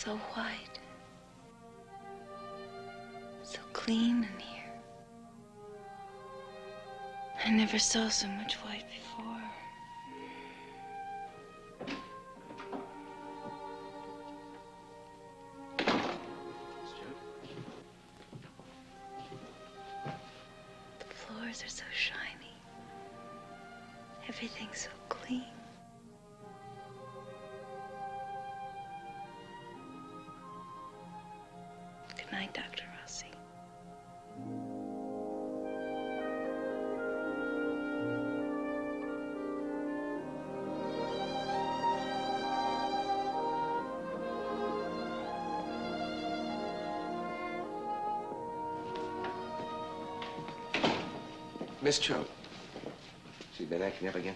so white. So clean in here. I never saw so much white before. The floors are so shiny. Everything's so clean. Good night, Dr. Rossi. Miss Choate, she's been acting up again?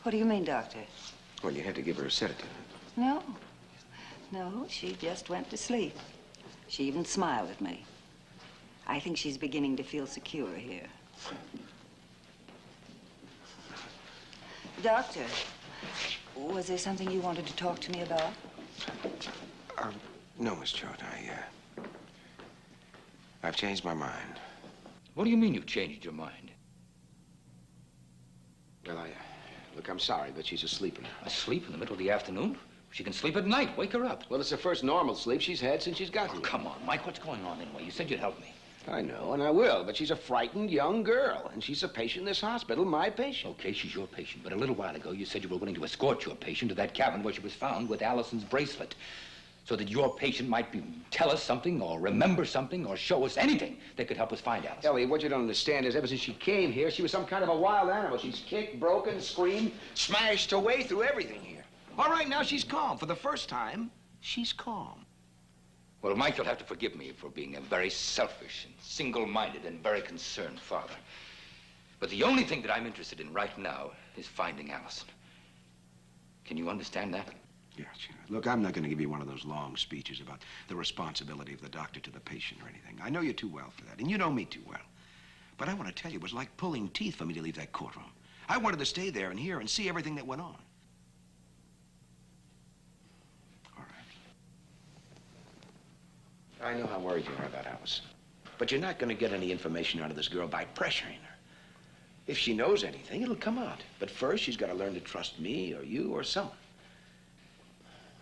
What do you mean, Doctor? Well, you had to give her a sedative. No. No, she just went to sleep. She even smiled at me. I think she's beginning to feel secure here. Doctor, was there something you wanted to talk to me about? No, Miss Choate, I've changed my mind. What do you mean you've changed your mind? Well, look, I'm sorry, but she's asleep now. Asleep in the middle of the afternoon? She can sleep at night. Wake her up. Well, it's the first normal sleep she's had since she's got here. Come on, Mike, what's going on anyway? You said you'd help me. I know, and I will, but she's a frightened young girl, and she's a patient in this hospital, my patient. Okay, she's your patient, but a little while ago you said you were willing to escort your patient to that cabin where she was found with Allison's bracelet, so that your patient might tell us something or remember something or show us anything that could help us find Allison. Elliot, what you don't understand is ever since she came here, she was some kind of a wild animal. She's kicked, broken, screamed, smashed her way through everything here. All right, now she's calm. For the first time, she's calm. Well, Mike, you'll have to forgive me for being a very selfish and single-minded and very concerned father. But the only thing that I'm interested in right now is finding Allison. Can you understand that? Yeah, sure. Look, I'm not going to give you one of those long speeches about the responsibility of the doctor to the patient or anything. I know you too well for that, and you know me too well. But I want to tell you, it was like pulling teeth for me to leave that courtroom. I wanted to stay there and hear and see everything that went on. All right. I know how worried you are about Allison. But you're not going to get any information out of this girl by pressuring her. If she knows anything, it'll come out. But first, she's got to learn to trust me or you or someone.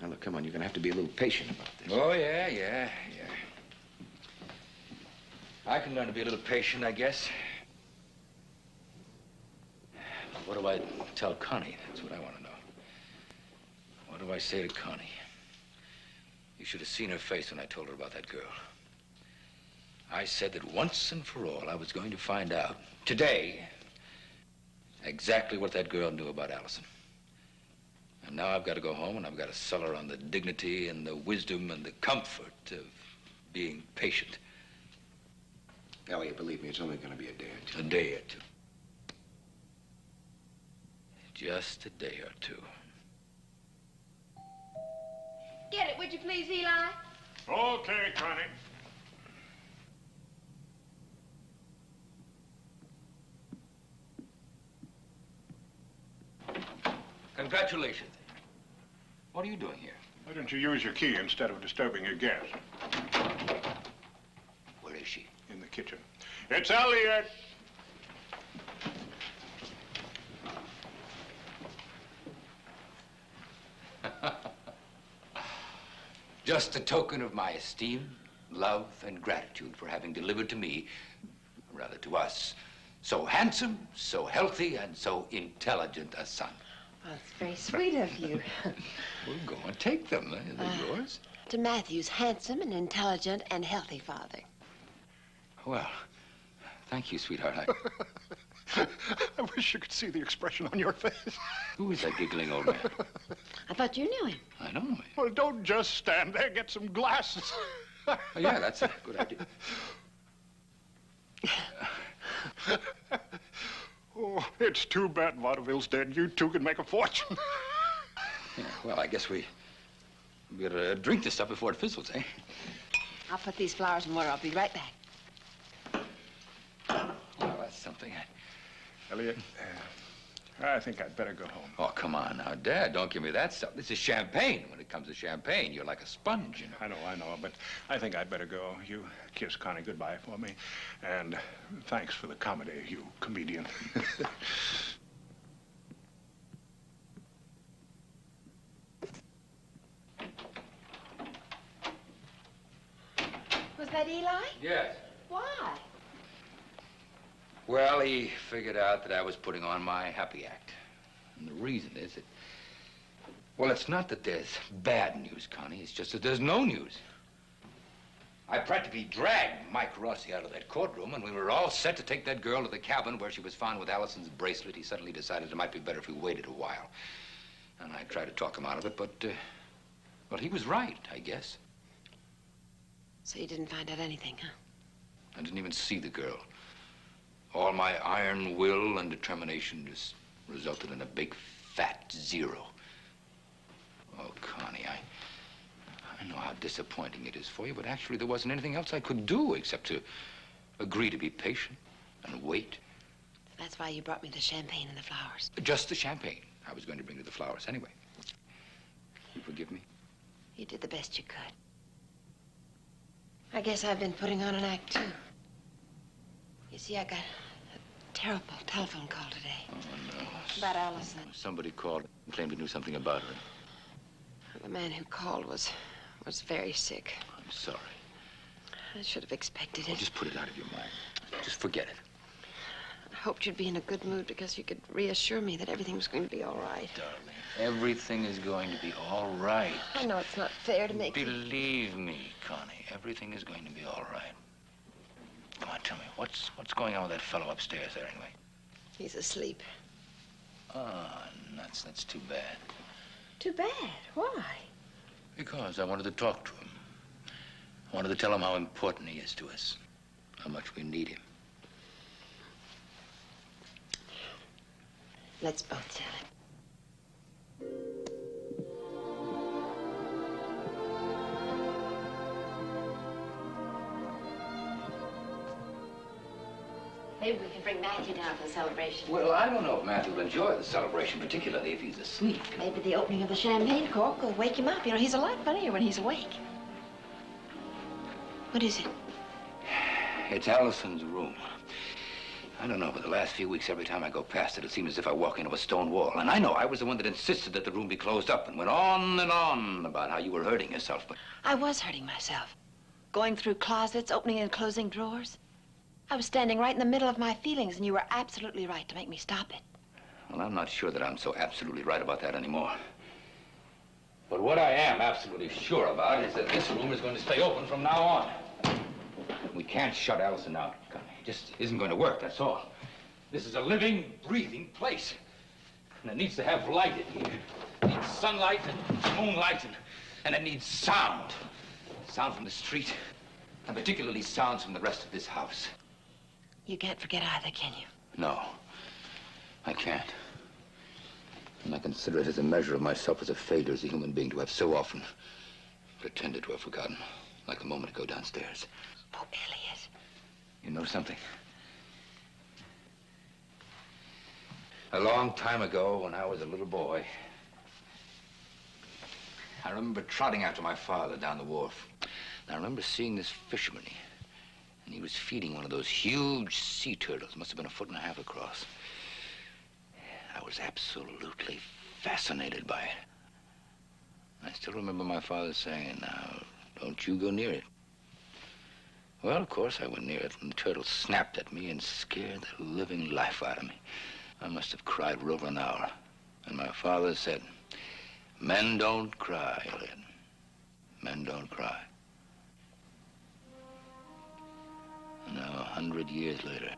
Now, look, come on, you're going to have to be a little patient about this. Oh, yeah. I can learn to be a little patient, I guess. What do I tell Connie? That's what I want to know. What do I say to Connie? You should have seen her face when I told her about that girl. I said that once and for all, I was going to find out, today, exactly what that girl knew about Allison. And now I've got to go home and I've got to sell her on the dignity and the wisdom and the comfort of being patient. Elliot, believe me, it's only going to be a day or two. A day or two. Just a day or two. Get it, would you please, Eli? Okay, Connie. Congratulations. What are you doing here? Why don't you use your key instead of disturbing your guest? Where is she? In the kitchen. It's Elliot! Just a token of my esteem, love, and gratitude for having delivered to me, rather to us, so handsome, so healthy, and so intelligent a son. Well, it's very sweet of you. Well, go and take them. They're yours. To Matthew's handsome and intelligent and healthy father. Well, thank you, sweetheart. I wish you could see the expression on your face. Who is that giggling old man? I thought you knew him. I know him. Well, don't just stand there. Get some glasses. Oh, yeah, that's a good idea. Oh, it's too bad Vaudeville's dead. You two can make a fortune. Yeah, well, I guess we better drink this stuff before it fizzles, eh? I'll put these flowers in water. I'll be right back. Well, that's something. Elliot, I think I'd better go home. Oh, come on now, Dad. Don't give me that stuff. This is champagne. When it comes to champagne, you're like a sponge, you know. I know, but I think I'd better go. You kiss Connie goodbye for me. And thanks for the comedy, you comedian. Was that Eli? Yes. Why? Well, he figured out that I was putting on my happy act. And the reason is that, well, it's not that there's bad news, Connie. It's just that there's no news. I practically dragged Mike Rossi out of that courtroom, and we were all set to take that girl to the cabin where she was found with Allison's bracelet. He suddenly decided it might be better if we waited a while. And I tried to talk him out of it, but, well, he was right, I guess. So you didn't find out anything, huh? I didn't even see the girl. All my iron will and determination just resulted in a big, fat zero. Oh, Connie, I know how disappointing it is for you, but actually there wasn't anything else I could do except to agree to be patient and wait. That's why you brought me the champagne and the flowers. Just the champagne. I was going to bring you the flowers anyway. You forgive me? You did the best you could. I guess I've been putting on an act, too. You see, I got a terrible telephone call today. Oh, no. About Allison. Somebody called and claimed he knew something about her. The man who called was very sick. I'm sorry. I should have expected Well, it. just put it out of your mind. Just forget it. I hoped you'd be in a good mood because you could reassure me that everything was going to be all right. Darling, everything is going to be all right. I know it's not fair to make you... Believe me, Connie, everything is going to be all right. Come on, tell me, what's going on with that fellow upstairs there, anyway? He's asleep. Oh, nuts, that's too bad. Too bad. Why? Because I wanted to talk to him. I wanted to tell him how important he is to us, how much we need him. Let's both tell him. Maybe we can bring Matthew down for the celebration. Well, I don't know if Matthew will enjoy the celebration, particularly if he's asleep. Maybe the opening of the champagne cork will wake him up. You know, he's a lot funnier when he's awake. What is it? It's Allison's room. I don't know, but the last few weeks, every time I go past it, it seems as if I walk into a stone wall. And I know I was the one that insisted that the room be closed up and went on and on about how you were hurting yourself, but... I was hurting myself. Going through closets, opening and closing drawers. I was standing right in the middle of my feelings, and you were absolutely right to make me stop it. Well, I'm not sure that I'm so absolutely right about that anymore. But what I am absolutely sure about is that this room is going to stay open from now on. We can't shut Allison out, Connie. It just isn't going to work, that's all. This is a living, breathing place. And it needs to have light in here. It needs sunlight and moonlight, and it needs sound. Sound from the street, and particularly sounds from the rest of this house. You can't forget either, can you? No, I can't. And I consider it as a measure of myself as a failure as a human being to have so often pretended to have forgotten, like a moment ago downstairs. Oh, Elliot. You know something? A long time ago, when I was a little boy, I remember trotting after my father down the wharf. And I remember seeing this fisherman, and he was feeding one of those huge sea turtles. Must have been 1.5 feet across. I was absolutely fascinated by it. I still remember my father saying, "Now, don't you go near it." Well, of course, I went near it, and the turtle snapped at me and scared the living life out of me. I must have cried for over an hour. And my father said, "Men don't cry, Elliot. Men don't cry." And now, 100 years later,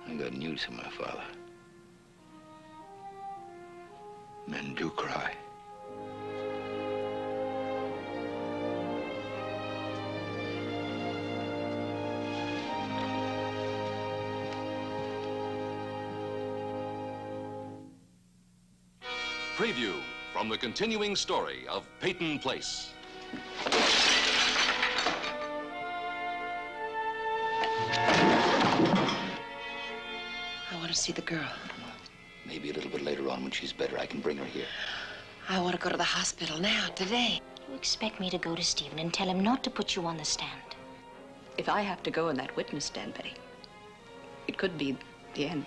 I got news from my father. Men do cry. Preview from the continuing story of Peyton Place. I want to see the girl. Maybe a little bit later on when she's better, I can bring her here. I want to go to the hospital now, today. You expect me to go to Stephen and tell him not to put you on the stand? If I have to go in that witness stand, Betty, it could be the end.